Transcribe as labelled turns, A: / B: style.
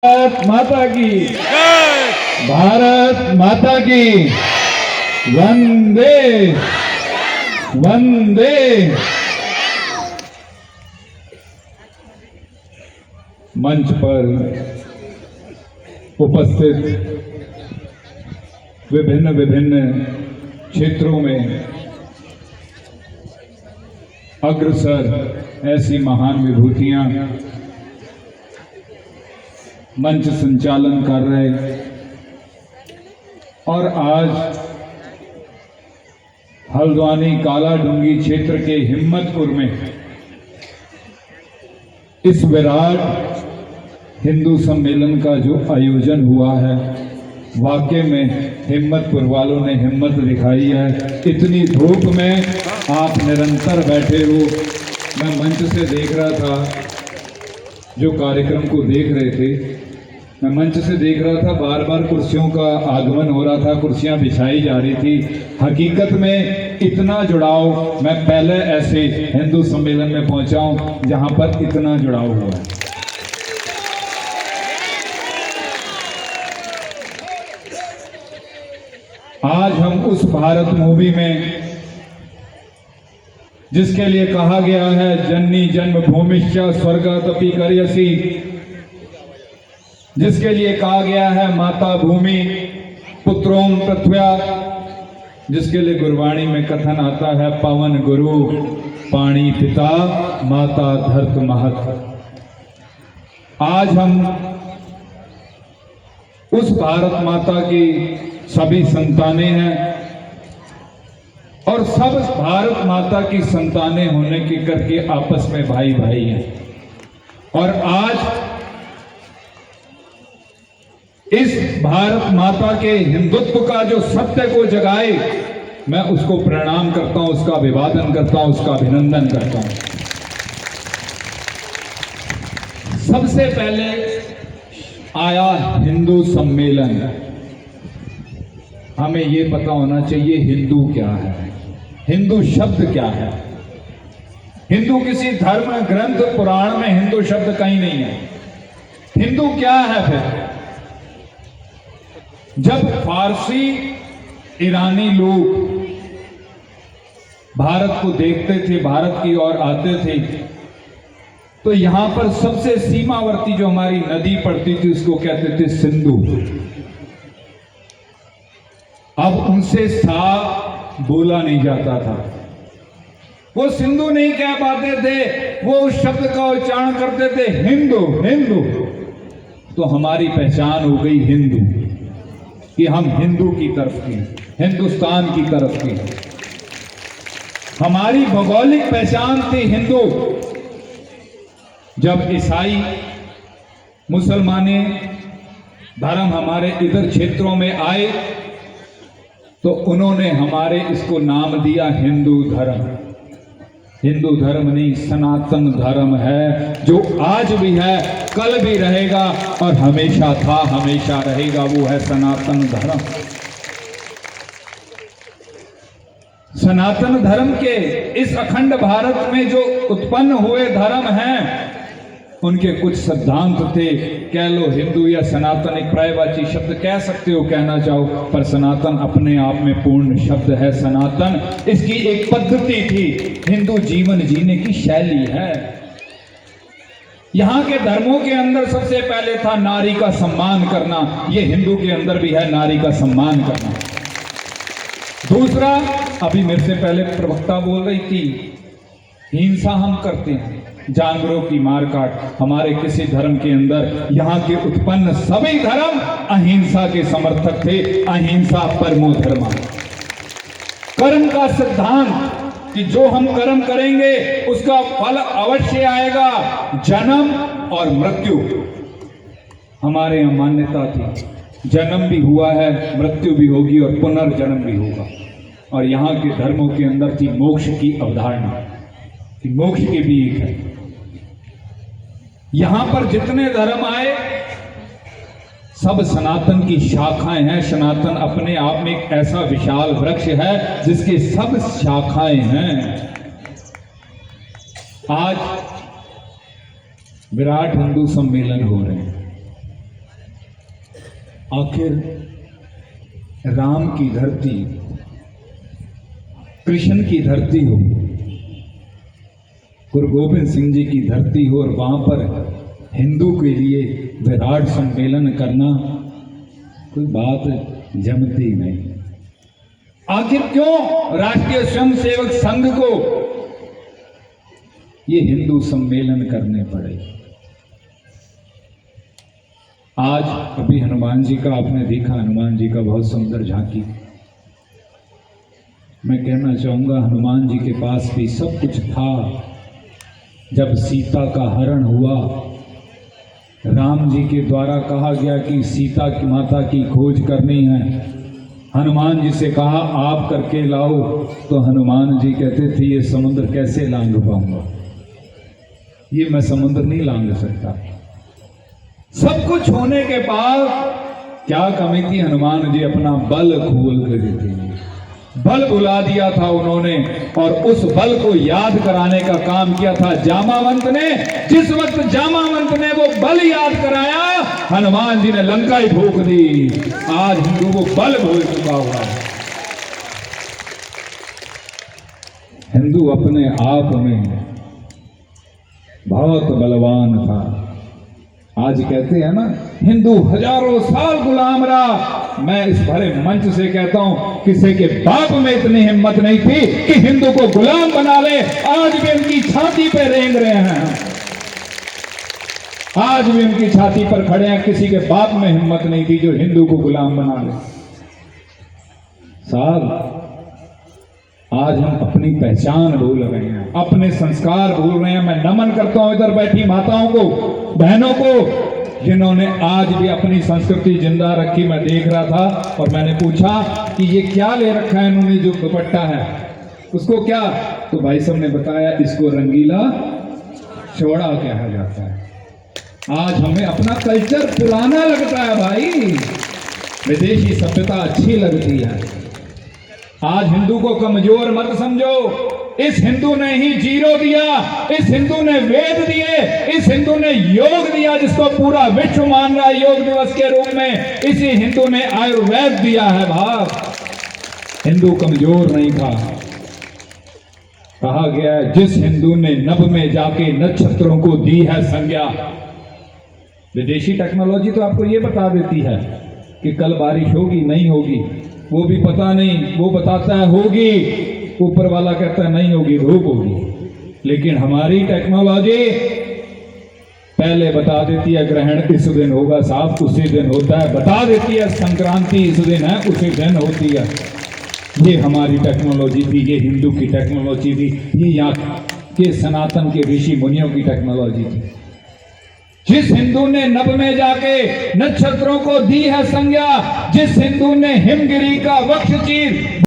A: भारत माता की भारत माता की वंदे वंदे। मंच पर उपस्थित विभिन्न विभिन्न क्षेत्रों में अग्रसर ऐसी महान विभूतियां मंच संचालन कर रहे और आज हल्द्वानी कालाडूंगी क्षेत्र के हिम्मतपुर में इस विराट हिंदू सम्मेलन का जो आयोजन हुआ है, वाकई में हिम्मतपुर वालों ने हिम्मत दिखाई है। इतनी धूप में आप निरंतर बैठे हो। मैं मंच से देख रहा था, जो कार्यक्रम को देख रहे थे, मैं मंच से देख रहा था, बार बार कुर्सियों का आगमन हो रहा था, कुर्सियां बिछाई जा रही थी। हकीकत में इतना जुड़ाव मैं पहले ऐसे हिंदू सम्मेलन में पहुंचा हूं जहां पर इतना जुड़ाव हुआ है। आज हम उस भारत मूवी में, जिसके लिए कहा गया है जननी जन्मभूमिश्च स्वर्गादपि गरीयसी, जिसके लिए कहा गया है माता भूमि पुत्रों पृथ्व्या, जिसके लिए गुरबाणी में कथन आता है पवन गुरु पाणी पिता माता धरत महत। आज हम उस भारत माता की सभी संतानें हैं और सब भारत माता की संतानें होने के करके आपस में भाई भाई हैं। और आज इस भारत माता के हिंदुत्व का जो सत्य को जगाए, मैं उसको प्रणाम करता हूं, उसका अभिवादन करता हूं, उसका अभिनंदन करता हूं। सबसे पहले आया हिंदू सम्मेलन। हमें यह पता होना चाहिए हिंदू क्या है, हिंदू शब्द क्या है। हिंदू किसी धर्म ग्रंथ पुराण में हिंदू शब्द कहीं नहीं है। हिंदू क्या है फिर? जब फारसी ईरानी लोग भारत को देखते थे, भारत की ओर आते थे, तो यहां पर सबसे सीमावर्ती जो हमारी नदी पड़ती थी उसको कहते थे सिंधु। अब उनसे सा बोला नहीं जाता था, वो सिंधु नहीं कह पाते थे, वो उस शब्द का उच्चारण करते थे हिंदू हिंदू। तो हमारी पहचान हो गई हिंदू, कि हम हिंदू की तरफ की, हिंदुस्तान की तरफ की। हमारी भौगोलिक पहचान थी हिंदू। जब ईसाई मुसलमाने धर्म हमारे इधर क्षेत्रों में आए तो उन्होंने हमारे इसको नाम दिया हिंदू धर्म। हिंदू धर्म नहीं, सनातन धर्म है, जो आज भी है, कल भी रहेगा और हमेशा था, हमेशा रहेगा। वो है सनातन धर्म। सनातन धर्म के इस अखंड भारत में जो उत्पन्न हुए धर्म हैं, उनके कुछ सिद्धांत थे। कह लो हिंदू या सनातन, एक पर्यायवाची शब्द कह सकते हो, कहना चाहो, पर सनातन अपने आप में पूर्ण शब्द है। सनातन इसकी एक पद्धति थी, हिंदू जीवन जीने की शैली है। यहां के धर्मों के अंदर सबसे पहले था नारी का सम्मान करना, ये हिंदू के अंदर भी है, नारी का सम्मान करना। दूसरा, अभी मेरे से पहले प्रवक्ता बोल रही थी, हिंसा हम करते हैं, जानवरों की मार काट। हमारे किसी धर्म के अंदर, यहाँ के उत्पन्न सभी धर्म अहिंसा के समर्थक थे। अहिंसा परमो धर्म, कर्म का सिद्धांत कि जो हम कर्म करेंगे उसका फल अवश्य आएगा, जन्म और मृत्यु। हमारे यहाँ मान्यता थी, जन्म भी हुआ है, मृत्यु भी होगी और पुनर्जन्म भी होगा। और यहाँ के धर्मों के अंदर थी मोक्ष की अवधारणा, कि मोक्ष के भी एक है। यहां पर जितने धर्म आए सब सनातन की शाखाएं हैं। सनातन अपने आप में एक ऐसा विशाल वृक्ष है जिसके सब शाखाएं हैं। आज विराट हिंदू सम्मेलन हो रहे हैं। आखिर राम की धरती, कृष्ण की धरती हो, गुरु गोविंद सिंह जी की धरती हो और वहां पर हिंदू के लिए विराट सम्मेलन करना कोई बात जमती नहीं। आखिर क्यों राष्ट्रीय स्वयंसेवक संघ को ये हिंदू सम्मेलन करने पड़े? आज अभी हनुमान जी का आपने देखा, हनुमान जी का बहुत सुंदर झांकी। मैं कहना चाहूंगा हनुमान जी के पास भी सब कुछ था। जब सीता का हरण हुआ, राम जी के द्वारा कहा गया कि सीता की माता की खोज करनी है, हनुमान जी से कहा आप करके लाओ, तो हनुमान जी कहते थे ये समुद्र कैसे लांघ पाऊंगा, ये मैं समुद्र नहीं लांघ सकता। सब कुछ होने के बाद क्या कमी थी? हनुमान जी अपना बल खोल कर देते हैं, बल बुला दिया था उन्होंने, और उस बल को याद कराने का काम किया था जामावंत ने। जिस वक्त जामावंत ने वो बल याद कराया, हनुमान जी ने लंका ही फूंक दी। आज हिंदू को बल भूल चुका हुआ है। हिंदू अपने आप में बहुत बलवान था। आज कहते हैं ना हिंदू हजारों साल गुलाम रहा। मैं इस भरे मंच से कहता हूं किसी के बाप में इतनी हिम्मत नहीं थी कि हिंदू को गुलाम बना ले। आज भी उनकी छाती पे रेंग रहे हैं, आज भी उनकी छाती पर खड़े हैं। किसी के बाप में हिम्मत नहीं थी जो हिंदू को गुलाम बना ले। साहब आज हम अपनी पहचान भूल रहे हैं, अपने संस्कार भूल रहे हैं। मैं नमन करता हूं इधर बैठी माताओं को, बहनों को, जिन्होंने आज भी अपनी संस्कृति जिंदा रखी। मैं देख रहा था और मैंने पूछा कि ये क्या ले रखा है इन्होंने, जो दुपट्टा है उसको क्या? तो भाई साहब ने बताया इसको रंगीला चौड़ा कहा जाता है। आज हमें अपना कल्चर पुराना लगता है भाई, विदेशी सभ्यता अच्छी लगती है। आज हिंदू को कमजोर मत समझो। इस हिंदू ने ही जीरो दिया, इस हिंदू ने वेद दिए, इस हिंदू ने योग दिया जिसको पूरा विश्व मान रहा है योग दिवस के रूप में। इसी हिंदू ने आयुर्वेद दिया है भाव। हिंदू कमजोर नहीं था। कहा गया है जिस हिंदू ने नभ में जाके नक्षत्रों को दी है संज्ञा। विदेशी टेक्नोलॉजी तो आपको ये बता देती है कि कल बारिश होगी नहीं होगी, वो भी पता नहीं, वो बताता है होगी, ऊपर वाला कहता है नहीं होगी, धूप होगी। लेकिन हमारी टेक्नोलॉजी पहले बता देती है ग्रहण इस दिन होगा साहब, उसी दिन होता है। बता देती है संक्रांति इस दिन है, उसी दिन होती है। ये हमारी टेक्नोलॉजी थी, ये हिंदू की टेक्नोलॉजी थी, ये यहाँ के सनातन के ऋषि मुनियों की टेक्नोलॉजी थी। जिस हिंदू ने नभ में जाके नक्षत्रों को दी है संज्ञा, जिस हिंदू ने हिमगिरी का वक्ष चीर